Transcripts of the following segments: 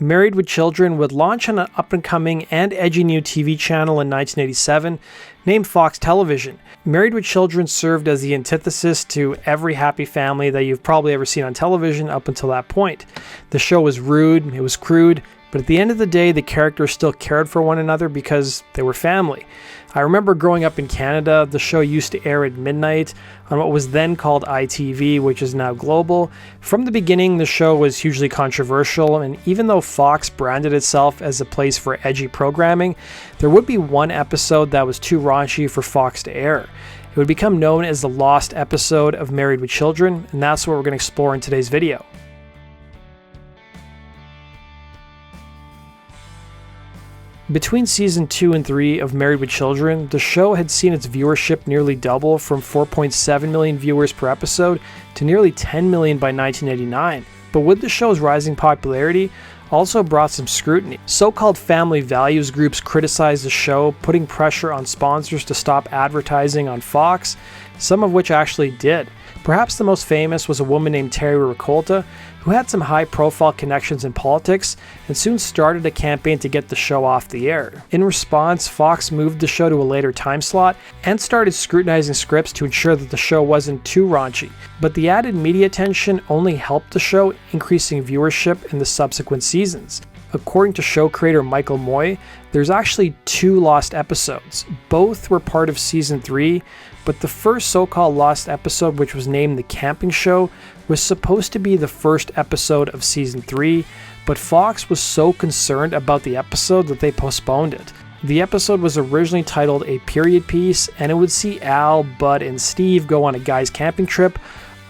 Married with Children would launch on an up-and-coming and edgy new TV channel in 1987 named Fox Television. Married with Children served as the antithesis to every happy family that you've probably ever seen on television up until that point. The show was rude, it was crude, but at the end of the day, the characters still cared for one another because they were family. I remember growing up in Canada, the show used to air at midnight on what was then called ITV, which is now Global. From the beginning, the show was hugely controversial, and even though Fox branded itself as a place for edgy programming, there would be one episode that was too raunchy for Fox to air. It would become known as the lost episode of Married with Children, and that's what we're going to explore in today's video. Between season 2 and 3 of Married with Children, the show had seen its viewership nearly double from 4.7 million viewers per episode to nearly 10 million by 1989. But with the show's rising popularity, also brought some scrutiny. So-called family values groups criticized the show, putting pressure on sponsors to stop advertising on Fox, some of which actually did. Perhaps the most famous was a woman named Terry Ricolta, who had some high-profile connections in politics and soon started a campaign to get the show off the air. In response, Fox moved the show to a later time slot and started scrutinizing scripts to ensure that the show wasn't too raunchy. But the added media attention only helped the show, increasing viewership in the subsequent seasons. According to show creator Michael Moy, there's actually 2 lost episodes. Both were part of season 3, but the first so-called lost episode, which was named The Camping Show, was supposed to be the first episode of season 3, but Fox was so concerned about the episode that they postponed it. The episode was originally titled A Period Piece, and it would see Al, Bud, and Steve go on a guy's camping trip,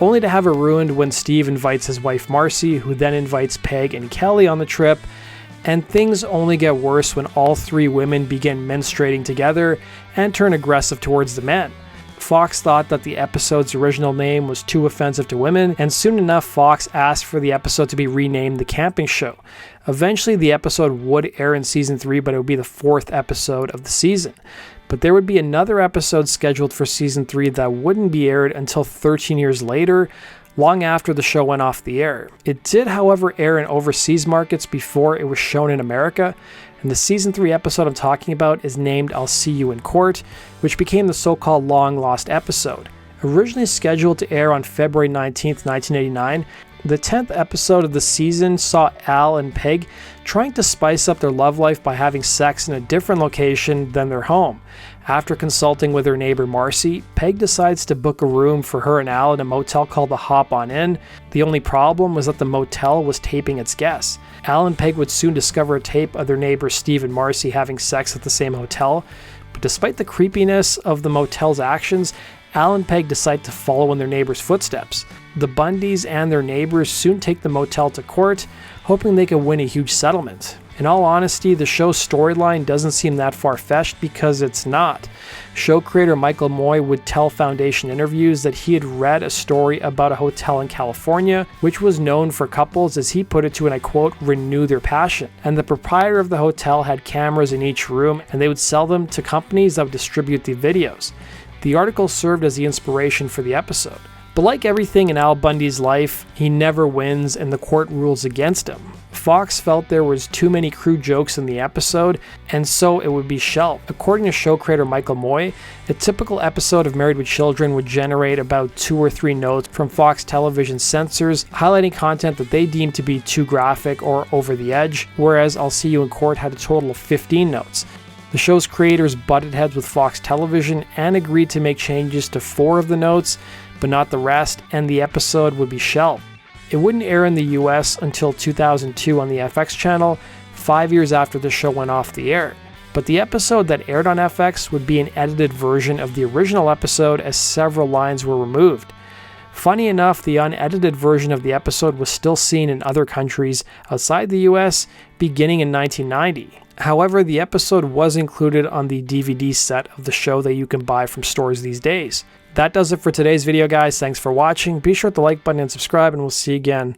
only to have it ruined when Steve invites his wife Marcy, who then invites Peg and Kelly on the trip, and things only get worse when all 3 women begin menstruating together and turn aggressive towards the men. Fox thought that the episode's original name was too offensive to women, and soon enough Fox asked for the episode to be renamed The Camping Show. Eventually the episode would air in season 3, but it would be the 4th episode of the season. But there would be another episode scheduled for season 3 that wouldn't be aired until 13 years later, long after the show went off the air. It did, however, air in overseas markets before it was shown in America, and the season 3 episode I'm talking about is named I'll See You in Court, which became the so-called long-lost episode. Originally scheduled to air on February 19, 1989, the 10th episode of the season saw Al and Peg trying to spice up their love life by having sex in a different location than their home. After consulting with her neighbor Marcy, Peg decides to book a room for her and Al in a motel called the Hop On Inn. The only problem was that the motel was taping its guests. Al and Peg would soon discover a tape of their neighbors Steve and Marcy having sex at the same hotel, but despite the creepiness of the motel's actions, Al and Peg decide to follow in their neighbors' footsteps. The Bundys and their neighbors soon take the motel to court, hoping they can win a huge settlement. In all honesty, the show's storyline doesn't seem that far-fetched because it's not. Show creator Michael Moy would tell Foundation interviews that he had read a story about a hotel in California, which was known for couples, as he put it, to, and I quote, renew their passion. And the proprietor of the hotel had cameras in each room, and they would sell them to companies that would distribute the videos. The article served as the inspiration for the episode. But like everything in Al Bundy's life, he never wins and the court rules against him. Fox felt there was too many crude jokes in the episode, and so it would be shelved. According to show creator Michael Moy, a typical episode of Married with Children would generate about 2 or 3 notes from Fox Television censors, highlighting content that they deemed to be too graphic or over the edge, whereas I'll See You in Court had a total of 15 notes. The show's creators butted heads with Fox Television and agreed to make changes to 4 of the notes, but not the rest, and the episode would be shelved. It wouldn't air in the US until 2002 on the FX channel, 5 years after the show went off the air. But the episode that aired on FX would be an edited version of the original episode, as several lines were removed. Funny enough, the unedited version of the episode was still seen in other countries outside the US beginning in 1990. However, the episode was included on the DVD set of the show that you can buy from stores these days. That does it for today's video, guys. Thanks for watching. Be sure to like button and subscribe, and we'll see you again